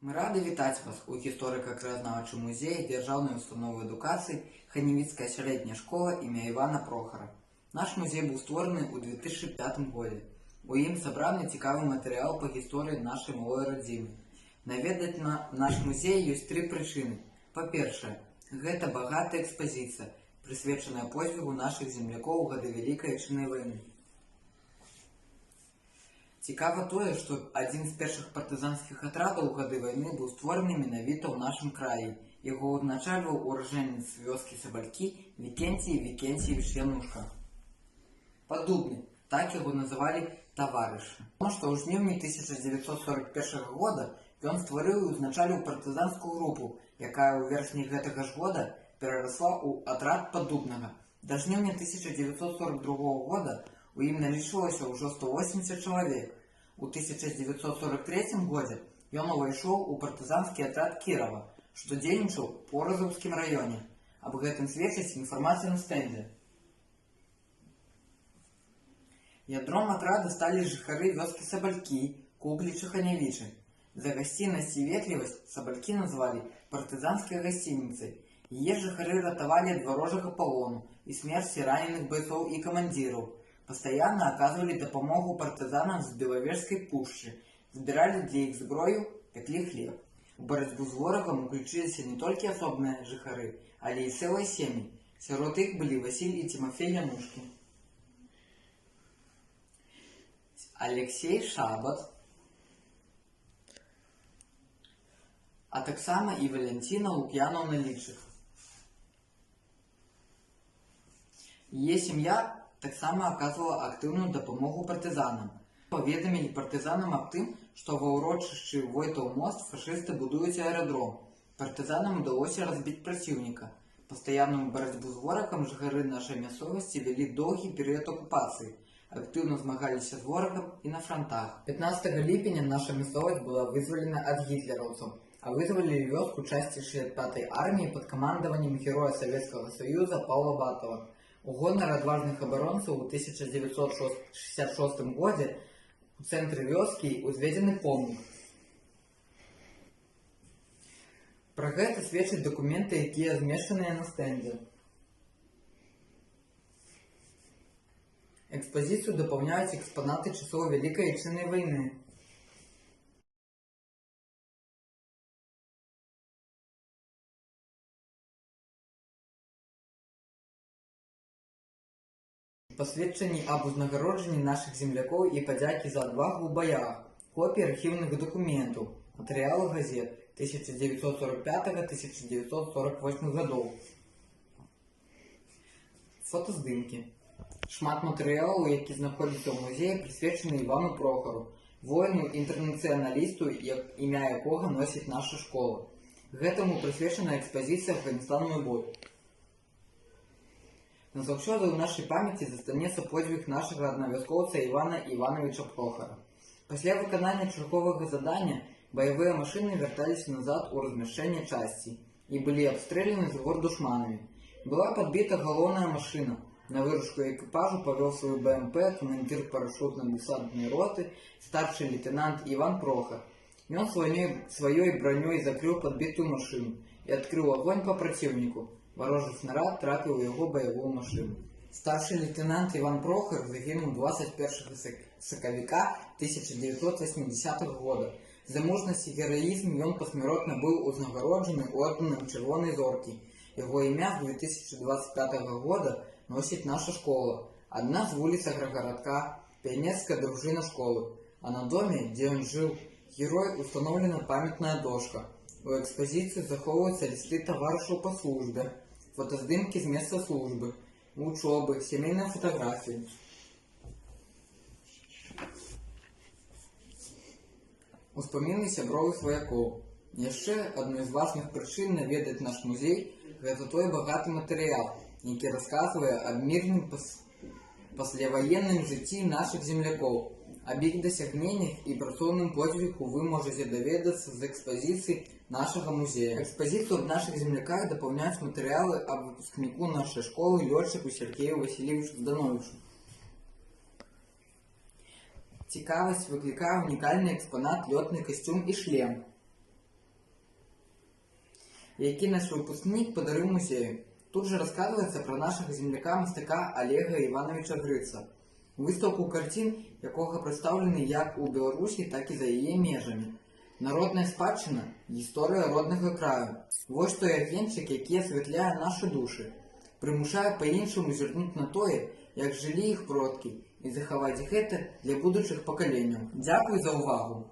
Мы рады вітаць вас у гісторыка-краязнаўчым музеі дзяржаўнай установы адукацыі Ханевіцкая сярэдняя школа імя Івана Прохара. Наш музей быў створаны ў 2005 годзе. У ім сабраны цікавы матэрыял па гісторыі нашай малой радзімы. Наведаць наш музей ёсць тры прычыны. Па-першае, гэта багатая экспазіцыя, прысвечаная подзвігу нашых землякоў у гады Вялікай Атчызнай вайны. Цікава тое, што адзін з першых партызанскіх атрадаў у гады вайны быў створаны менавіта ў нашым краі. Яго ўзначальваў ураджэнец вёскі Сабалькі Вікенцій Вікенційевіч Янушка. Паддубны, так яго называлі таварышы. Таму што ў жніўні 1941 года ён стварыў і ўзначаліў партызанскую групу, якая ў верасні гэтага ж года перарасла ў атрад Паддубнага. Да жніўня 1942 года у ім налічвалася ўжо 180 чалавек. У 1943 годзе ён увайшоў у партызанскі атрад Кірава, што дзейнічаў у Поразаўскім раёне. Аб гэтым сведчыць інфармацыя на стэндзе. Ядром атрада сталі жыхары вёскі Сабалькі, Куглічы, Ханявічы. За гасціннасць і ветлівасць Сабалькі назвалі партызанскай гасцініцай. Яе жыхары ратавалі ад варожага палону і смерці раненых байцоў і камандзіраў. Пастаянна аказвалі дапамогу партызанам з Белавежскай пушчы, збіралі для іх зброю, пеклі хлеб. У барацьбу з ворагам уключыліся не толькі асобныя жыхары, але і цэлыя сем'і. Сярод іх былі Васіль і Тимофей Янушкі, Алексей Шабат, а таксама і Валянціна Лук'янаўна Лічых. Яе сям'я таксама аказвала актыўную дапамогу партызанам. Паведамілі партызанам аб тым, што ва ўрочышчы Войтаў мост фашысты будуюць аэрадром. Партызанам удалося разбіць праціўніка. Пастаянную барацьбу з ворагам жыхары нашай мясцовасці вялі доўгі перыяд акупацыі, актыўна змагаліся з ворагам і на франтах. 15 ліпеня наша мясцовасць была вызвалена ад гітлераўцаў, а вызвалілі вёску часці 65-й арміі пад камандаваннем героя Савецкага Саюза Паўла Батава. У гонар адважных абаронцаў у 1966 годзе у цэнтры вёскі узведзены помнік. Пра гэта сведчаць дакументы, якія змешчаныя на стэндзе. Экспазіцыю дапаўняюць экспанаты часоў Вялікай Атчызнай вайны. Пасведчанні аб узнагароджанні нашых землякоў і падзякі за адвагу ў баях, копіі архіўных дакументаў, матэрыялы газет 1945-1948 гадоў, фотаздымкі. Шмат матэрыялаў, які знаходзяцца ў музеі, прысвечаны Івану Прохару, воіну-інтэрнацыяналісту, імя якога носіць наша школа. Гэтаму прысвечана экспазіцыя «Афганістанны бой». Назаўсёды ў нашай памяці застанецца подзвіг нашага аднавяскоўца Івана Івановича Прохара. Пасля выканання чарговага задання баявыя машыны вярталіся назад у размяшчэнне часці і былі абстрэляны з гор душманамі. Была падбіта галоўная машына. На выручку экіпажу павёў сваю БМП камандзір парашютна-дэсантнай роты старшы лейтенант Іван Прохар. Ён сваёй бранёй закрыў падбітую машыну і адкрыў агонь па праціўніку. Варожы снарад трапіў у яго баявую машыну. Старшы лейтенант Іван Прохар загінуў 21 сакавіка 1980 года. За мужнасць і гераізм ён пасмяротна быў узнагароджаны ордэнам Чырвонай зоркі. Яго імя з 2025 года носіць наша школа. Адна з вуліц аграгарадка, піянерская дружына школы. А на доме, дзе ён жыў, герой устаноўлена памятная дошка. У экспазіцыі захоўваюцца лісты таварышаў па службе, фотаздымкі з месца службы, вучобы, сямейныя фатаграфіі. Успаміны сяброў і сваякоў. Яшчэ адной з важных прычын наведаць наш музей гэта той багаты матэрыял, які расказвае аб мірным пасляваенным жыцці нашых землякоў. Аб іх дасягненнях і працоўным подзвігу вы можаце даведацца з экспазіцыі нашага музея. Экспазіцыю аб нашых земляках дапаўняюць матэрыялы аб выпускніку нашай школы лётчыку Сергею Васильевичу Здановичу. Цікавасць выклікае унікальны экспанат лётны касцюм і шлем. які наш выпускнік падарыў музею. Тут же рассказывается про нашага земляка-мастака Олега Ивановича Грыца. Выстаўку карцін, якога прадстаўлены як у Беларусі, так і за яе межамі. Народная спадчына – гісторыя роднага краю. Вось той агеньчык, які асвятляе нашы душы, прымушае па-іншаму зірнуць на тое, як жылі іх продкі, і захаваць гэта для будучых пакаленняў. Дзякуй за ўвагу!